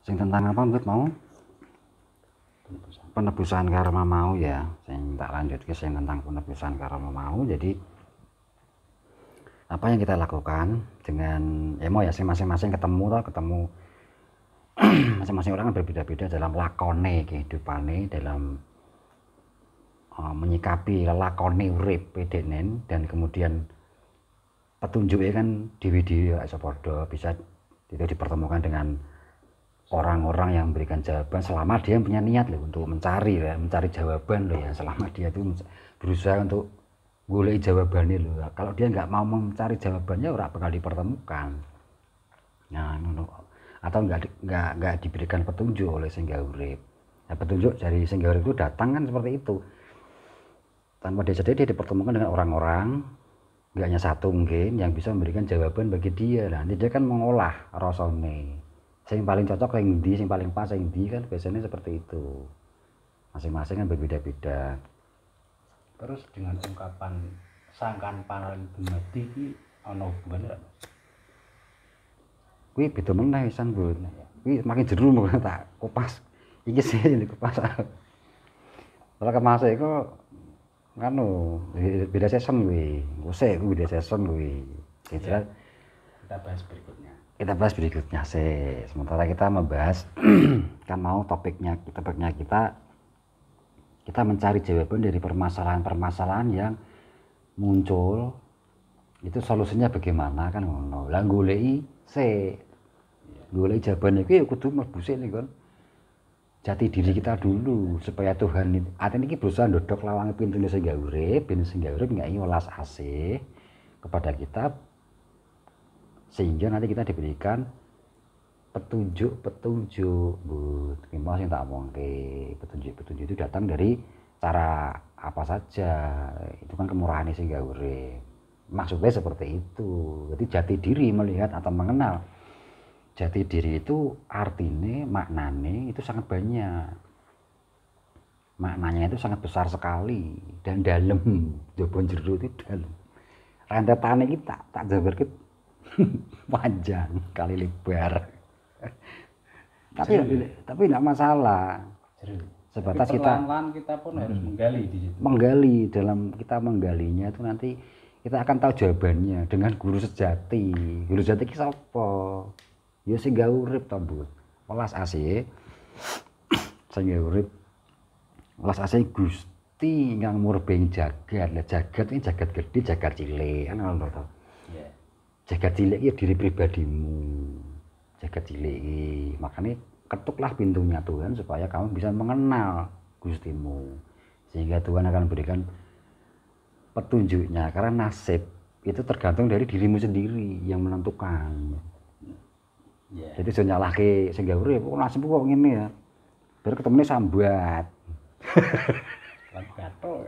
Sing tentang apa Mbak mau? Penebusan karma mau ya. Sing tak lanjut ke sing tentang penebusan karma mau. Jadi apa yang kita lakukan dengan emo ya masing-masing ketemu masing-masing orang kan berbeda-beda dalam lakone kehidupane, dalam menyikapi lelakone urip denen, dan kemudian petunjuknya kan dewi-dewi iso padha bisa itu dipertemukan dengan orang-orang yang memberikan jawaban selama dia punya niat loh untuk mencari jawaban loh ya, selama dia itu berusaha untuk golek jawabannya loh. Kalau dia nggak mau mencari jawabannya ora bakal dipertemukan. Nah, atau nggak diberikan petunjuk oleh sing gawe urip. Nah, petunjuk dari sing gawe urip itu datang kan seperti itu. Tanpa dia sadari dia dipertemukan dengan orang-orang, nggak hanya satu mungkin yang bisa memberikan jawaban bagi dia. Nah, nanti dia kan mengolah rasane. Yang paling cocok yang di, yang paling pas yang di kan biasanya seperti itu. Masing-masing kan berbeda-beda. Terus dengan ungkapan sangkan paling dumadi iki ana hubungane apa? Kuwi beda meneh pisan, Bu. Kuwi makin jero mung tak kupas. Iki sih dikupas. Kalau kemase iku nganu beda season kuwi. Ngusik kuwi beda season kuwi. Ya, kita bahas berikutnya. Kita bahas berikutnya sih. Sementara kita membahas kan mau topiknya kita mencari jawaban dari permasalahan-permasalahan yang muncul. Itu solusinya bagaimana kan ngono. Lah goleki golek jawaban iki ya kudu mlebu sik kan. Jati diri kita dulu supaya Tuhan artinya iki berusaha ndodok lawange pintune sing gawe urip, ben sing gawe urip ngeki welas asih kepada kita sehingga nanti kita diberikan petunjuk Bu. Gimana sih tak omongke, petunjuk itu datang dari cara apa saja. Itu kan kemurahan sing gawe urip. Maksudnya seperti itu. Jadi jati diri melihat atau mengenal jati diri itu artinya maknanya itu sangat banyak. Maknanya itu sangat besar sekali dan dalam. Jabon jero itu dalam. Rentetane iki tak jabarke panjang kali lebar. tapi enggak masalah. Sebatas kita pun harus menggali di situ. Menggali, dalam kita menggalinya itu nanti kita akan tahu jawabannya dengan guru sejati. Guru sejati ki sapa? Ya sing gawe urip to, Bu. Welas asih. Sing gawe urip. Welas asih Gusti ingkang murbeng jagat. Lah jagat iki jagat gedhe, jagat cilik. Kan ngono to. Iya. Jagat cilik iki diri pribadimu. Jagat cilik iki. Makanya ketuklah pintunya Tuhan supaya kamu bisa mengenal Gustimu. Sehingga Tuhan akan memberikan petunjuknya. Karena nasib itu tergantung dari dirimu sendiri yang menentukan. Yeah. Jadi so nyalahke sing gawe urip, kok nasibku kok ngene ya. Biar ketemune sambat. Lan bathuk.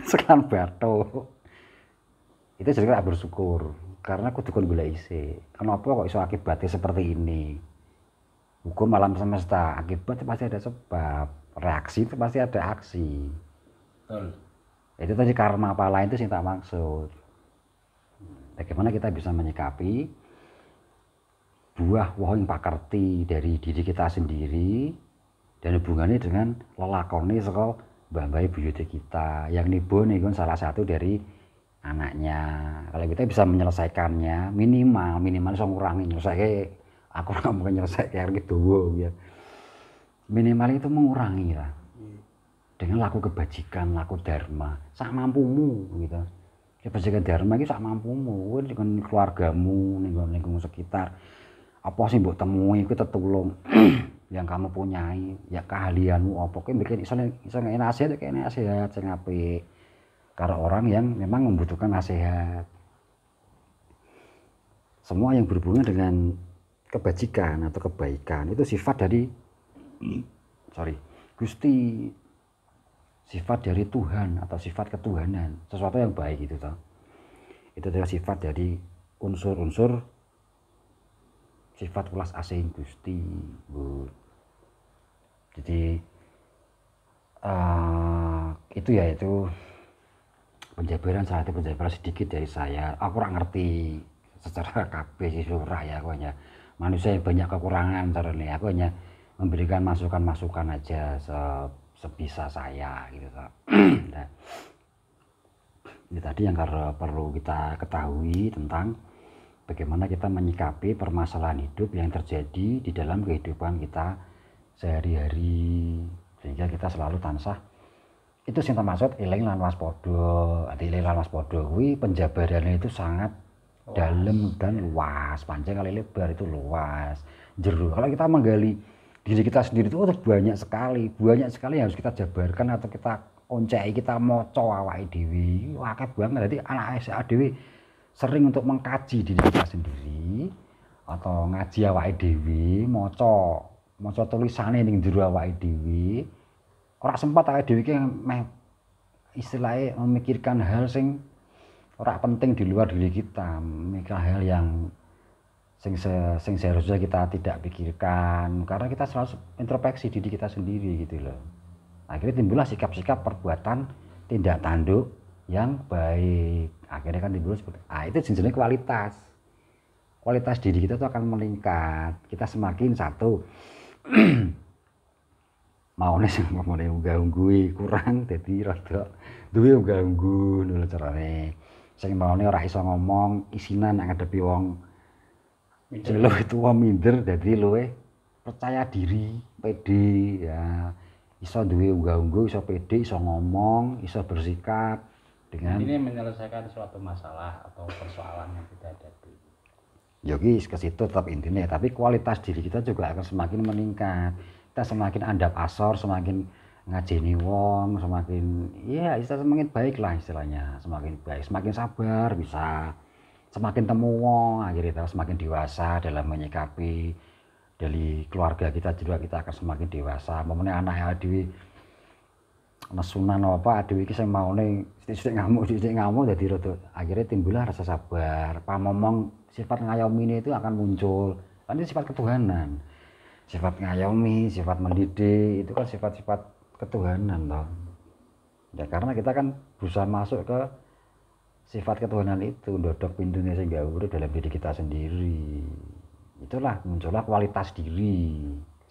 Sekan bathuk. Itu jadi bersyukur karena kudu kon golek isih. Kenapa kok iso akibatnya seperti ini? Hukum alam semesta, akibat pasti ada sebab, reaksi itu pasti ada aksi. Betul. Itu tadi karma apa lain itu sih tak maksud. Bagaimana kita bisa menyikapi buah woh yang pakerti dari diri kita sendiri dan hubungannya dengan lelakone saka mbah-mbah buyute kita yang nibo nih kan salah satu dari anaknya. Kalau kita bisa menyelesaikannya minimal iso ngurangi nyelesaikan aku ora mungkin nyelesaikan gitu ya. Minimal itu mengurangi lah. Dengan laku kebajikan, laku dharma sak mampumu gitu. Kebajikan dharma iki sak mampumu, kowe dengan keluargamu ning lingkungan sekitar. Apa sih mbok temui iku tetulung yang kamu punyai, ya keahlianmu apa kowe bikin iso ngene nasihat kene nasihat sing apik karo orang yang memang membutuhkan nasihat. Semua yang berhubungan dengan kebajikan atau kebaikan itu sifat dari Gusti, sifat dari Tuhan atau sifat ketuhanan, sesuatu yang baik itu toh. Itu adalah sifat dari unsur-unsur sifat welas asih Gusti, Bu. Jadi itu penjabaran sedikit dari saya. Aku kurang ngerti secara kabeh sih surah ya, aku hanya manusia yang banyak kekurangan carane. Aku hanya memberikan masukan-masukan aja sebisa saya gitu. Nah, ini tadi yang perlu kita ketahui tentang bagaimana kita menyikapi permasalahan hidup yang terjadi di dalam kehidupan kita sehari-hari, sehingga kita selalu tansah itu sing maksud eling lan waspada. Eling lan waspada kuwi penjabarannya itu sangat dalam dan luas, panjang kali lebar itu luas. Jero kalau kita menggali diri kita sendiri itu banyak sekali yang harus kita jabarkan atau kita onceki, kita maca awake dhewe. Akeh banget. Dadi anak SA dhewe sering untuk mengkaji diri kita sendiri atau ngaji awake dhewe, maca tulisane ning jero awake dhewe. Ora sempat awake dhewe iki meh istilahnya memikirkan hal sing ora penting di luar diri kita, memikirkan hal yang sing seharusnya kita tidak pikirkan karena kita selalu introspeksi diri kita sendiri gitu loh. Akhirnya timbullah sikap-sikap perbuatan tindak tanduk yang baik. Akhirnya kan timbul seperti itu jenenge kualitas diri kita itu akan meningkat. Kita semakin satu maune sing ngomongane unggah-ungguhe kurang dadi rada duwe unggah-ungguh lho carane. Sing maune ora iso ngomong isinan nek ngadepi wong luwih tuwa minder dadi luwih percaya diri, pede ya. Iso duwe unggah-ungguh, iso pede, iso ngomong, iso bersikap dengan ini menyelesaikan suatu masalah atau persoalan yang kita hadapi. Ya ke situ tetap intinya, tapi kualitas diri kita juga akan semakin meningkat. Kita semakin andap asor, semakin ngajeni wong, semakin ya semakin baik lah istilahnya, semakin baik, semakin sabar bisa, semakin temu wong, akhirnya kita semakin dewasa dalam menyikapi dari keluarga kita juga kita akan semakin dewasa. Momennya anak dhewe nesunan apa dhewe iki sing maune sithik ngamuk dadi rada akhirnya timbullah rasa sabar. Pamomong sifat ngayomi itu akan muncul. Kan itu sifat ketuhanan. Sifat ngayomi, sifat mendidik itu kan sifat-sifat ketuhanan toh. Ya karena kita kan berusaha masuk ke sifat ketuhanan itu, dodok pintunya sing gawur dalam diri kita sendiri. Itulah muncullah kualitas diri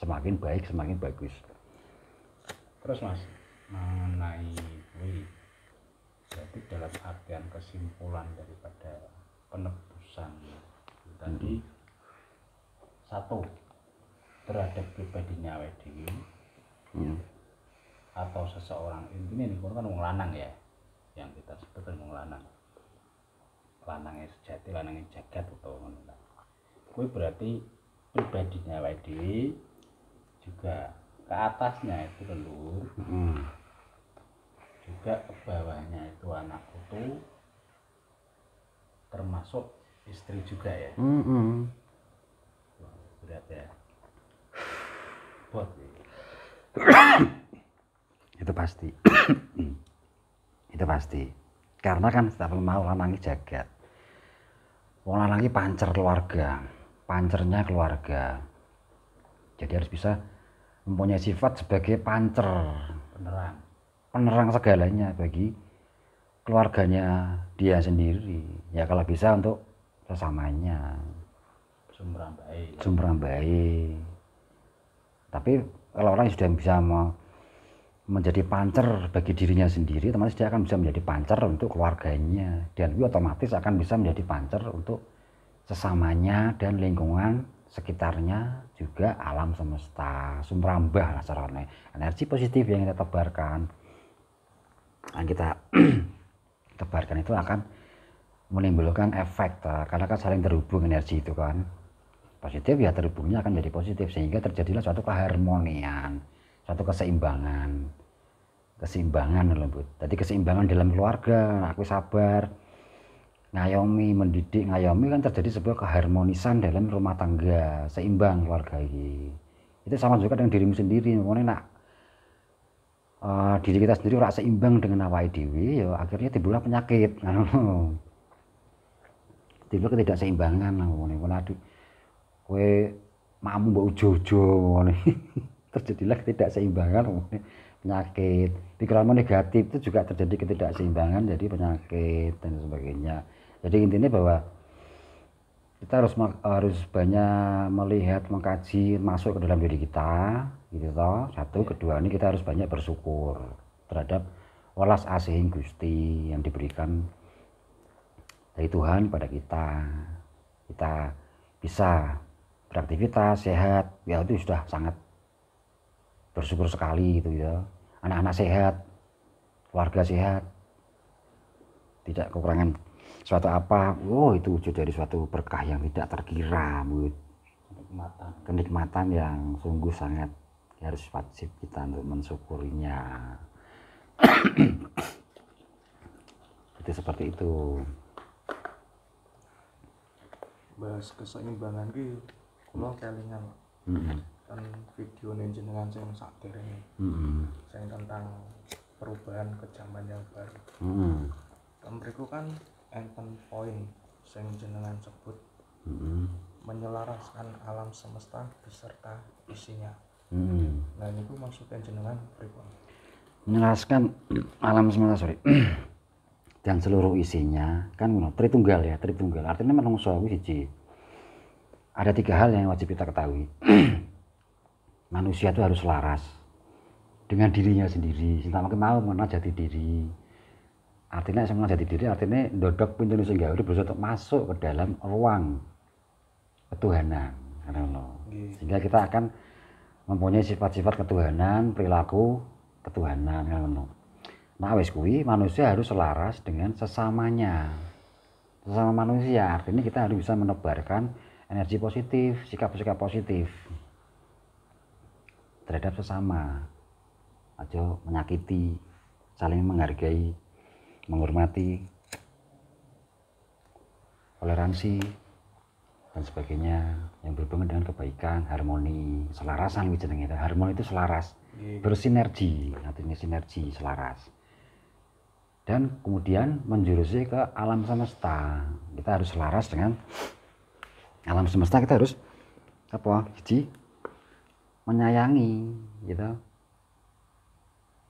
semakin baik, semakin bagus. Terus Mas, mengenai kuwi jadi dalam artian kesimpulan daripada penebusan tadi satu terhadap pribadinya awake dhewe atau seseorang intinya ini kan wong lanang ya yang kita sebut wong lanang sejati lanangnya jagat atau ngono lah kuwi berarti pribadinya awake dhewe juga ke atasnya itu leluhur juga ke bawahnya itu anak putu termasuk istri juga ya berat ya bot itu pasti itu pasti karena kan setiap mau lanangi jagat wong lanangi pancernya keluarga jadi harus bisa mempunyai sifat sebagai pancer penerang segalanya bagi keluarganya dia sendiri ya kalau bisa untuk sesamanya sumberambai tapi kalau orang sudah bisa menjadi pancer bagi dirinya sendiri otomatis dia akan bisa menjadi pancer untuk keluarganya dan itu otomatis akan bisa menjadi pancer untuk sesamanya dan lingkungan sekitarnya juga alam semesta sumberambah lah caranya energi positif yang kita tebarkan yang kita tebarkan itu akan menimbulkan efek karena kan saling terhubung energi itu kan positif ya terhubungnya akan menjadi positif sehingga terjadilah suatu keharmonian suatu keseimbangan lembut jadi keseimbangan dalam keluarga aku sabar ngayomi mendidik ngayomi kan terjadi sebuah keharmonisan dalam rumah tangga seimbang keluarga ini itu sama juga dengan dirimu sendiri makanya diri kita sendiri ora seimbang dengan awake dhewe ya akhirnya timbullah penyakit timbul ketidakseimbangan ngene aduh kowe makmu mbok ujo-ujo ngene terjadilah ketidakseimbangan penyakit pikiranmu negatif itu juga terjadi ketidakseimbangan jadi penyakit dan sebagainya jadi intinya bahwa kita harus banyak melihat, mengkaji, masuk ke dalam diri kita, gitu toh. Satu, kedua ini kita harus banyak bersyukur terhadap welas asih Gusti yang diberikan dari Tuhan pada kita. Kita bisa beraktivitas sehat, ya itu sudah sangat bersyukur sekali gitu ya. Anak-anak sehat, keluarga sehat, tidak kekurangan suatu apa, itu wujud dari suatu berkah yang tidak terkira, kenikmatan yang sungguh sangat harus wajib kita untuk mensyukurinya. Itu seperti itu. Bahas keseimbangan ki kula kelingan kan video jenengan sing sakderenge sing tentang perubahan ke zaman yang baru. Mriku kan enten poin sing jenengan sebut menyelaraskan alam semesta beserta isinya. Nah niku maksudnya jenengan pripun? Menyelaraskan alam semesta dan seluruh isinya kan Tritunggal ya, Tritunggal. Artinya manungsa kuwi siji. Ada 3 hal yang wajib kita ketahui. Manusia itu harus selaras dengan dirinya sendiri. Sinta mau mengenal jati diri. Artinya mengenal jati diri artinya ndodok pintu sing gawe berusaha untuk masuk ke dalam ruang ketuhanan. Sehingga kita akan mempunyai sifat-sifat ketuhanan, perilaku ketuhanan. Nah wis kuwi manusia harus selaras dengan sesamanya. Sesama manusia artinya kita harus bisa menebarkan energi positif, sikap-sikap positif terhadap sesama. Aja menyakiti, saling menghargai, menghormati, toleransi dan sebagainya yang berhubungan dengan kebaikan, harmoni, selarasan jenenge. Harmoni itu selaras, bersinergi, artinya sinergi, selaras. Dan kemudian menjurusi ke alam semesta. Kita harus selaras dengan alam semesta, kita harus menyayangi gitu.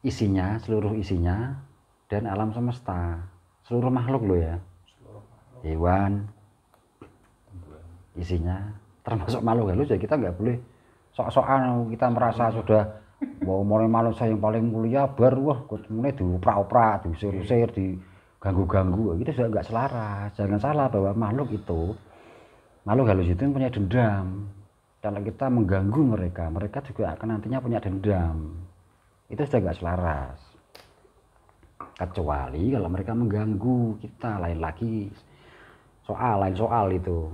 Isinya, seluruh isinya dan alam semesta. Seluruh makhluk loh ya. Hewan isinya termasuk makhluk halus ya, kita nggak boleh sok-sokan kita merasa sudah mau manusia yang paling mulia wah mulai diuprak-uprak, diusir-usir, diganggu-ganggu, itu sudah nggak selaras. Jangan salah bahwa makhluk halus itu punya dendam. Kalau kita mengganggu mereka juga akan nantinya punya dendam. Itu sudah nggak selaras. Kecuali kalau mereka mengganggu kita, lain lagi lain soal itu.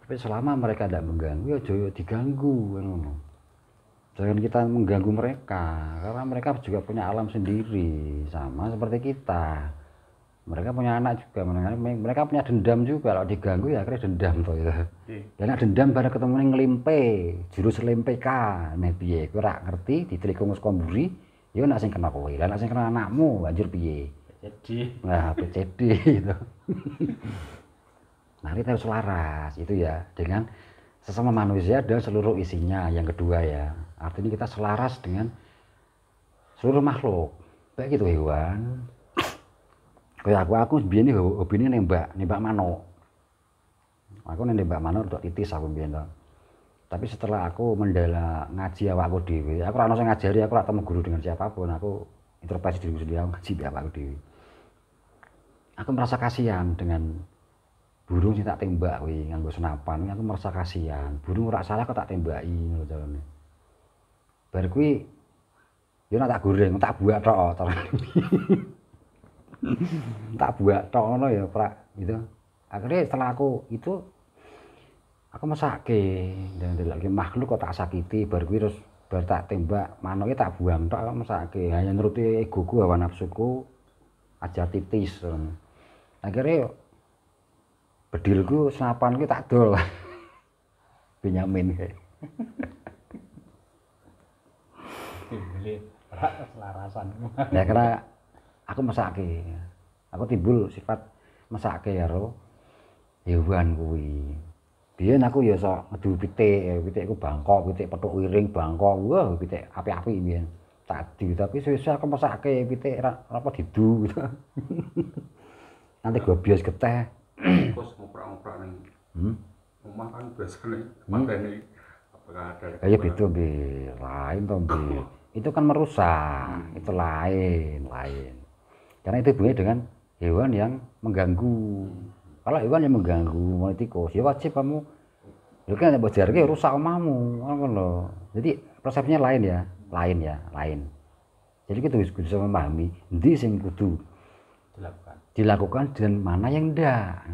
Tapi selama mereka tidak mengganggu ya jangan diganggu. Jangan kita mengganggu mereka, karena mereka juga punya alam sendiri sama seperti kita. Mereka punya anak juga, mereka punya dendam juga. Kalau diganggu ya akhirnya dendam toh ya. Dan dendam pada ketemu ngelimpe, jurus lempek nek piye kowe ora ngerti ditelikung komburi, ya nek sing kena kowe. Lah nek sing kena anakmu banjur piye? Jadi. Nah, PCD gitu. Nah, kita harus selaras itu ya dengan sesama manusia dan seluruh isinya. Yang kedua ya, artinya kita selaras dengan seluruh makhluk. Baik itu hewan. Kayak aku biyen hobine nembak manuk. Aku nembak manuk untuk titis aku biyen to. Tapi setelah aku ngaji awakku dhewe, aku ora ono sing ngajari, aku ora temu guru dengan siapapun, aku introspeksi diri sendiri, aku ngaji awakku dhewe. Aku merasa kasihan dengan burung sing tak tembak kuwi nganggo senapan, aku merasa kasihan. Burung ora salah kok tak tembaki ngono carane. Bar kuwi yo nek tak goreng, tak buak tok carane. Tak buat tok ngono ya prak gitu. Akhirnya setelah aku mesake dan lagi makhluk kok tak sakiti bar kuwi terus bar tak tembak manuke tak buang tok aku mesake hanya nuruti egoku hawa nafsuku ajar titis. Akhirnya bedilku senapanku tak dol. Benyamin kayak. Selarasan. Ya karena aku mesake. Aku timbul sifat mesake karo hewan kuwi. Biyen aku ya iso ngedu pitikku bangkok, pitik pethuk wiring bangkok. Wah, pitik api-api biyen. Tak di tapi suwe-suwe aku mesake pitik apa didu gitu. Nanti gua bios geteh. Kos ngoprak-ngoprak ning Omah kan biasanya mateni apakah ada Kayak gitu Bi, lain toh Bi. Itu kan merusak, itu lain. Karena itu hubungannya dengan hewan yang mengganggu. Kalau hewan yang mengganggu mulai tikus, ya wajib kamu. Lu kan buat jarke rusak omahmu, ngono lho. Jadi persepsinya lain. Jadi kita bisa memahami endi sing kudu dilakukan dan mana yang enggak.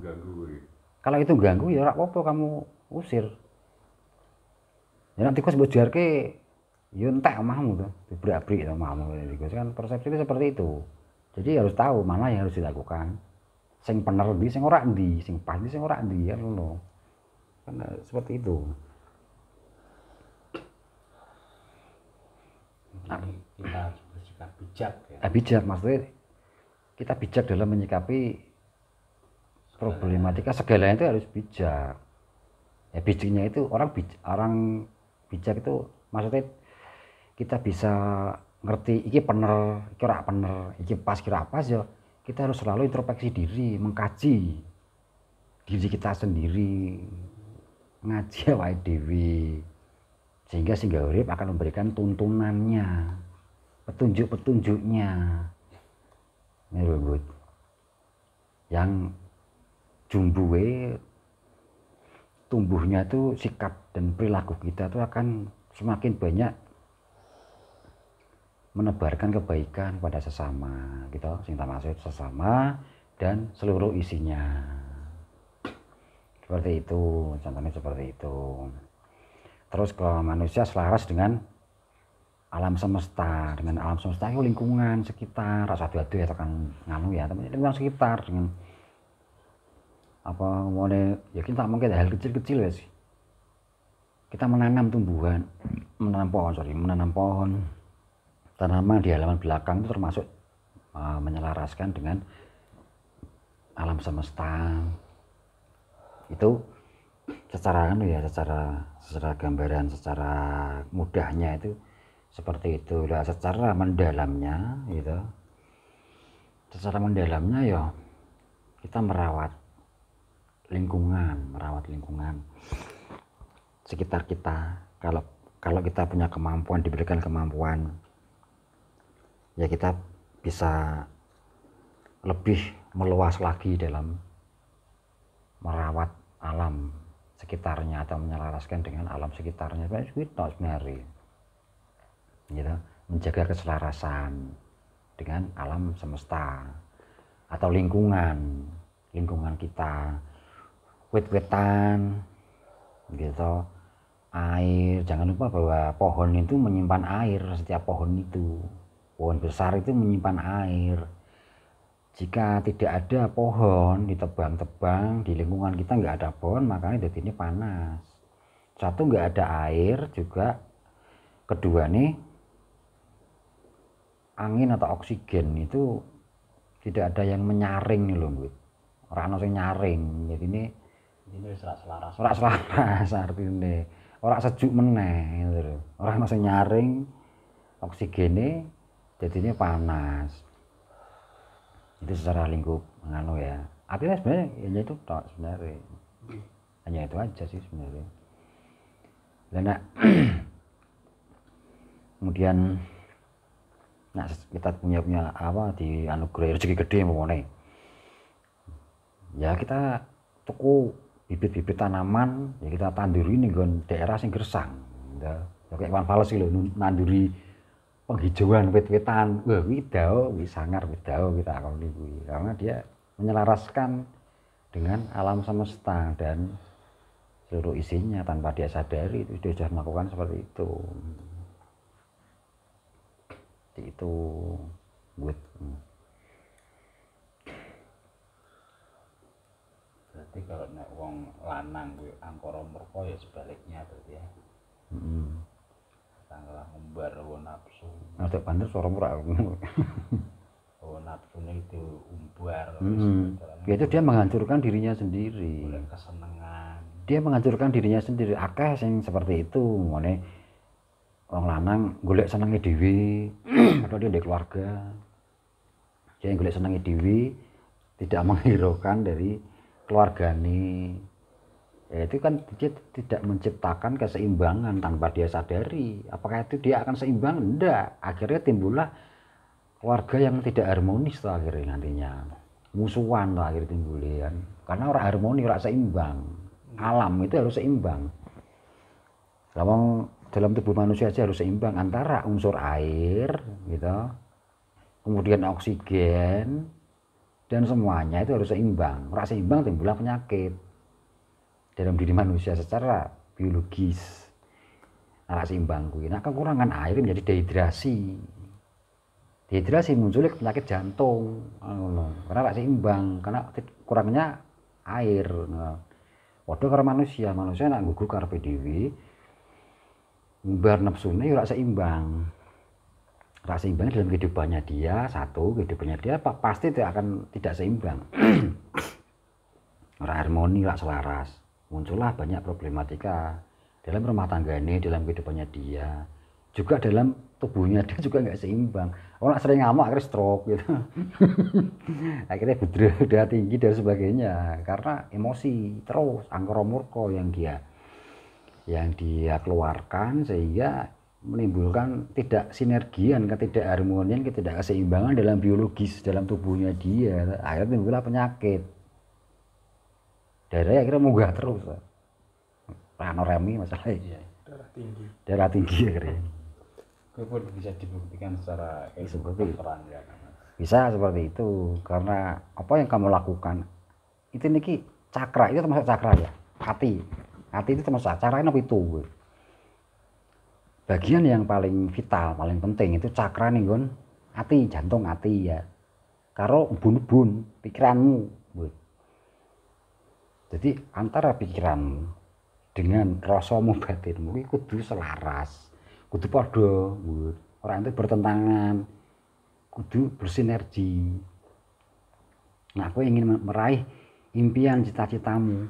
ganggu. Kalau itu ganggu ya ora apa-apa kamu usir. Ya nanti tikus buat jarke ya entek omahmu tuh, dibrak-brik omahmu tikus kan persepsinya seperti itu. Jadi harus tahu mana yang harus dilakukan. Sing bener endi, sing ora endi, sing pas endi, sing ora endi kan ngono. Kan seperti itu. Jadi kita harus bersikap bijak ya. Bijak maksudnya kita bijak dalam menyikapi problematika segalanya itu harus bijak. Ya bijaknya itu orang bijak itu maksudnya kita bisa ngerti iki bener, iki ora bener, iki pas kira pas ya kita harus selalu introspeksi diri, mengkaji diri kita sendiri, ngaji awake dhewe. Sehingga urip akan memberikan tuntunannya, petunjuk-petunjuknya. Ini lho, yang jumbuhe tumbuhnya itu sikap dan perilaku kita itu akan semakin banyak menebarkan kebaikan pada sesama, gitu, sing maksud sesama dan seluruh isinya. Seperti itu, contohnya seperti itu. Terus kalau manusia selaras dengan alam semesta, itu lingkungan sekitar, rasa adu ya tekan nganu ya, tapi lingkungan sekitar dengan apa mulai ya kita mungkin hal kecil-kecil ya sih. Kita menanam pohon, tanaman di halaman belakang itu termasuk menyelaraskan dengan alam semesta. Itu secara gambaran, secara mudahnya itu seperti itu. Lah secara mendalamnya gitu. Secara mendalamnya ya kita merawat lingkungan sekitar kita. Kalau kita punya kemampuan, diberikan kemampuan, ya kita bisa lebih meluas lagi dalam merawat alam sekitarnya atau menyelaraskan dengan alam sekitarnya. Itu sebenarnya gitu, menjaga keselarasan dengan alam semesta atau lingkungan kita, wit-witan gitu, air. Jangan lupa bahwa pohon itu menyimpan air. Setiap pohon besar itu menyimpan air. Jika tidak ada pohon, ditebang-tebang, di lingkungan kita nggak ada pohon, makanya jadi ini panas. Satu, nggak ada air juga. Kedua nih, angin atau oksigen itu tidak ada yang menyaring nih loh, Bu. Orang yang nyaring. Jadi ini selaras. Ora selaras artine. Ora sejuk meneh gitu lho. Ora ono sing nyaring oksigene jadinya panas. Itu secara lingkup nganu ya. Artinya sebenarnya hanya itu tok sebenarnya. Hanya itu aja sih sebenarnya. Dan kemudian kita punya apa di anugerah rezeki gede pokoknya. Ya kita tuku bibit-bibit tanaman, ya kita tanduri nih daerah sing gersang. Ya kayak Iwan Fals lho nanduri penghijauan wit-witan. Wah, kuwi sangar kita akoni kuwi. Karena dia menyelaraskan dengan alam semesta dan seluruh isinya tanpa dia sadari itu dia sudah melakukan seperti itu. Itu buat berarti kalau nek wong lanang kuwi angkara murka ya sebaliknya berarti ya. Tanggal ngumbar hawa nafsu. Ada pantes suara murah. Hawa nafsune itu umbar. Itu dia menghancurkan dirinya sendiri. Oleh kesenangan. Dia menghancurkan dirinya sendiri. Akeh sing seperti itu, ngene wong lanang golek senenge dhewe, atau dia keluarga. Dia golek senenge dhewe, tidak menghiraukan dari keluargane, Ya, itu kan dia tidak menciptakan keseimbangan tanpa dia sadari. Apakah itu dia akan seimbang? Enggak. Akhirnya timbullah keluarga yang tidak harmonis tuh akhirnya nantinya. Musuhan tuh akhirnya timbul kan. Karena orang harmoni, orang seimbang. Alam itu harus seimbang. Dalam tubuh manusia aja harus seimbang antara unsur air gitu. Kemudian oksigen dan semuanya itu harus seimbang. Orang seimbang timbullah penyakit dalam diri manusia secara biologis. Nah, seimbang kuwi. Nah, kekurangan air menjadi dehidrasi. Dehidrasi munculnya penyakit jantung. Karena tak seimbang, karena kurangnya air. Waduh karo manusia nak gugu karepe dhewe. Ngumbar nepsune ora seimbang. Ora seimbang dalam kehidupannya dia, kehidupannya dia pasti tidak seimbang. Ora harmoni, ora selaras. Muncullah banyak problematika dalam rumah tangganya, dalam kehidupannya dia, juga dalam tubuhnya dia juga nggak seimbang. Orang sering ngamuk akhirnya stroke gitu. Akhirnya darah tinggi dan sebagainya karena emosi terus angkara murka yang dia keluarkan, sehingga menimbulkan tidak sinergian, ketidakharmonian, ketidakseimbangan dalam biologis dalam tubuhnya dia. Akhirnya timbullah penyakit. Darahnya akhirnya munggah terus. Panorami masalahnya. Darah tinggi akhirnya. Itu pun bisa dibuktikan secara kedokteran ya. Bisa seperti itu, karena apa yang kamu lakukan itu niki cakra, itu termasuk cakra ya. Hati itu termasuk cakra, apa itu? Bagian yang paling vital, paling penting itu cakra nih Gon. Hati, jantung hati ya. Karo ubun-ubun pikiranmu. Jadi antara pikiran dengan rasamu batinmu itu kudu selaras, kudu padha, orang itu bertentangan, kudu bersinergi. Nah, aku ingin meraih impian cita-citamu,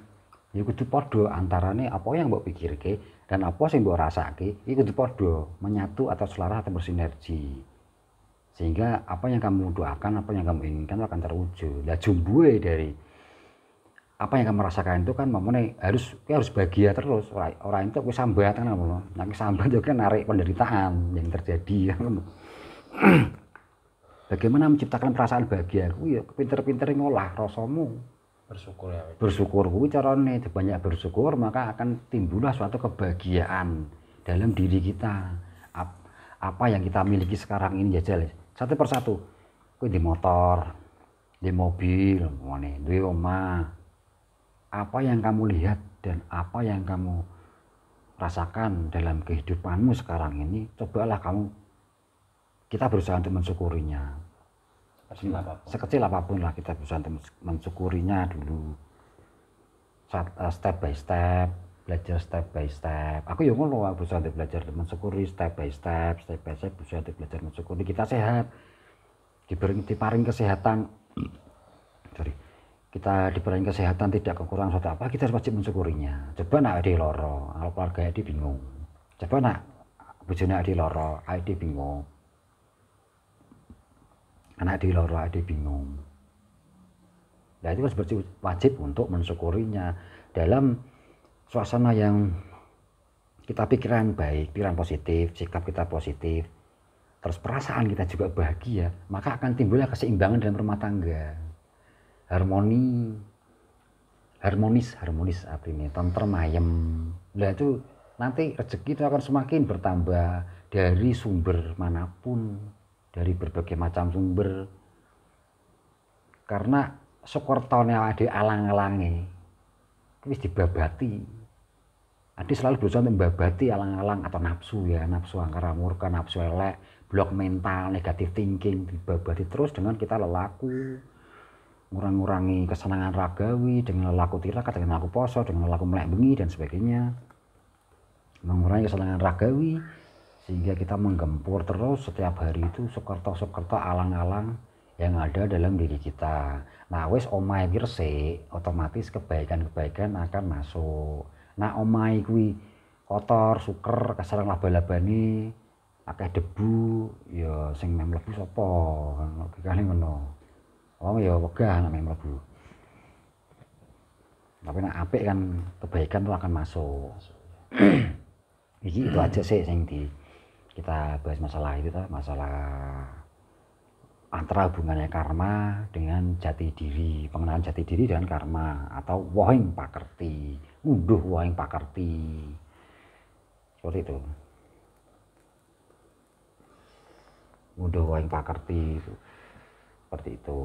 ya kudu padha antarane apa yang mbok pikirke dan apa sing mbok rasake, itu kudu padha, menyatu atau selaras atau bersinergi. Sehingga apa yang kamu doakan, apa yang kamu inginkan akan terwujud. Lah jumbuhe dari apa yang kamu rasakan itu kan mamane harus bahagia terus, orang itu aku sambat kan ngono. Nek sambat itu kan narik penderitaan yang terjadi ya. Bagaimana menciptakan perasaan bahagia? Kuwi ya pinter-pinter ngolah rasamu. Bersyukur ya. Bersyukur kuwi carane, banyak bersyukur maka akan timbullah suatu kebahagiaan dalam diri kita. Apa yang kita miliki sekarang ini jajal satu persatu. Kuwi di motor, di mobil, ngene, duwe omah. Apa yang kamu lihat dan apa yang kamu rasakan dalam kehidupanmu sekarang ini, cobalah kita berusaha untuk mensyukurinya. Sekecil apapun lah kita berusaha untuk mensyukurinya dulu. Step by step, belajar step by step. Aku ya ngono, berusaha untuk belajar mensyukuri step by step, berusaha untuk belajar mensyukuri kita sehat, diparing kesehatan. Kita diberikan kesehatan, tidak kekurangan suatu apa, kita harus wajib mensyukurinya. Coba nak ade loro, kalau keluarga ade bingung. Coba nak bojone ade loro, ade bingung. Anak ade loro, ade bingung. Nah, itu harus wajib untuk mensyukurinya dalam suasana yang kita pikiran baik, pikiran positif, sikap kita positif, terus perasaan kita juga bahagia, maka akan timbulnya keseimbangan dalam rumah tangga. Harmonis artinya tentrem ayem. Lah itu nanti rezeki itu akan semakin bertambah dari sumber manapun, dari berbagai macam sumber. Karena sekortone ade alang-alange wis dibabati. Ade selalu berusaha membabati alang-alang atau nafsu angkara murka, nafsu elek, blok mental, negatif thinking, dibabati terus dengan kita lelaku. Ngurangi kesenangan ragawi dengan lelaku tirakat, dengan lelaku poso, dengan lelaku melek bengi dan sebagainya. Mengurangi kesenangan ragawi sehingga kita menggempur terus setiap hari itu sekerto alang-alang yang ada dalam diri kita. Nah, wis omahe resik, otomatis kebaikan-kebaikan akan masuk. Nah, omahe kuwi kotor, suker, kasarang laba-labane, akeh debu, ya sing mlebu sapa? Logikane ngono. Oh ya wegah nek mlebu. Tapi nek apik kan kebaikan itu akan masuk. Jadi itu aja sih yang kita bahas masalah itu, masalah antara hubungannya karma dengan jati diri, pengenalan jati diri dengan karma, atau wohing pakerti, unduh wohing pakerti, seperti itu. Unduh wohing pakerti itu, seperti itu.